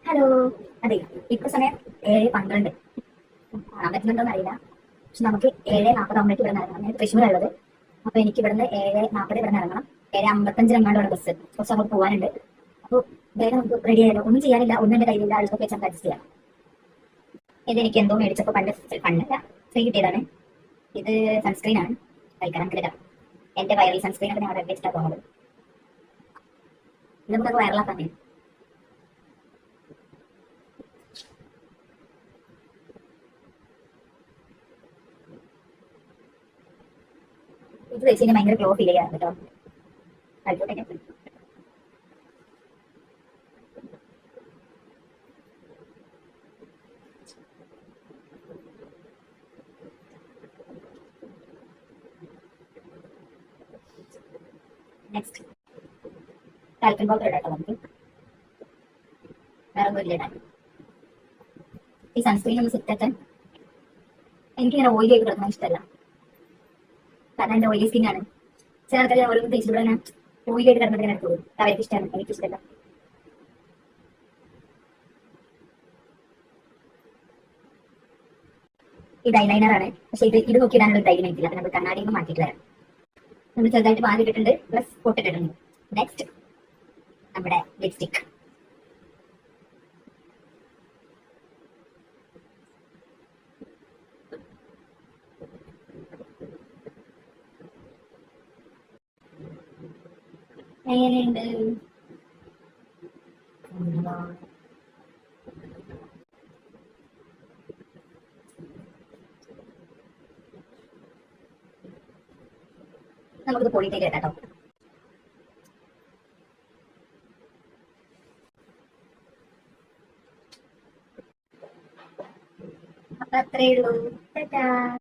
Hello. അതെ, ഇപ്പൊ സമയം 7:12. കാണാൻ പറ്റുന്നുണ്ടോന്ന് അറിയില്ല. പക്ഷെ നമുക്ക് 7:40 ഇവിടെ ഇറങ്ങണം. ഞാൻ തൃശ്ശൂരുള്ളത്. അപ്പൊ എനിക്ക് ഇവിടുന്ന് 7:40 ഇവിടെ ഇറങ്ങണം. 7:55 എങ്ങാണ്ടോടെ ബസ്. കുറച്ച് അങ്ങോട്ട് പോകാനുണ്ട്. അപ്പൊ വേഗം നമുക്ക് റെഡി ആയാലോ? ഒന്നും ചെയ്യാനില്ല, ഒന്നും എന്റെ കയ്യിലില്ല. അതൊക്കെ വെച്ച് നമുക്ക് അഡ്ജസ്റ്റ് ചെയ്യാം. ഇതെനിക്ക് എന്തോ മേടിച്ചപ്പോ പണ്ടല്ല, ഫ്രീ കിട്ടിയതാണ്. ഇത് സൺസ്ക്രീൻ ആണ്. കഴിക്കണം കിട്ടില്ല. എന്റെ വൈറൽ സൺസ്ക്രീൻ ഒക്കെ ഞാൻ അവിടെ വെച്ചിട്ടാണ് പോകുന്നത്. ഇത് നമുക്കൊക്കെ വൈറലാക്കാൻ. ഇത് വെച്ച് കഴിഞ്ഞാൽ ഭയങ്കര ഗ്ലോ ഫീൽ ചെയ്യാറുണ്ട് കേട്ടോ. ആയിക്കോട്ടെ. നെക്സ്റ്റ് കാൽക്കൻ പൗഡർ ഇടാം നമുക്ക്. വേറെ ഒന്നും ഇല്ല ഇടാൻ. ഈ സൺസ്ക്രീൻ ഒന്ന് സെറ്റ് ആക്കാൻ. എനിക്കിങ്ങനെ ഓയിലി ആയിട്ട് കിടക്കാൻ ഇഷ്ടമല്ല, കാരണം എന്റെ ഓയിലി സ്കിൻ ആണ്. ചില ആൾക്കാർ ഓരോന്നും തേച്ചിട്ട് തന്നെ ഓയിലി ആയിട്ട് കിടന്നിട്ട് ഇങ്ങനെ എടുത്തോളൂ. അവർക്ക് ഇഷ്ടമാണ്, എനിക്ക് ഇഷ്ടമല്ല. ഇത് ഐലൈനർ ആണ്, പക്ഷേ ഇത് നോക്കിയിടാനുള്ള ഒരു ധൈര്യം എനിക്കില്ല. നമ്മൾ കണ്ണാടിയിൽ നിന്ന് മാറ്റിയിട്ട് വരാം. നമ്മൾ ചെറുതായിട്ട് പാലിട്ടിട്ടുണ്ട്, പ്ലസ് പൊട്ടിട്ടിട്ടുണ്ട്. നെക്സ്റ്റ് നമ്മുടെ ലിപ്സ്റ്റിക്. എങ്ങനെയുണ്ട്? നമുക്കിത് പൊളിയിലേക്ക് കേട്ടോ. അപ്പൊ അത്രേ ഉള്ളൂ.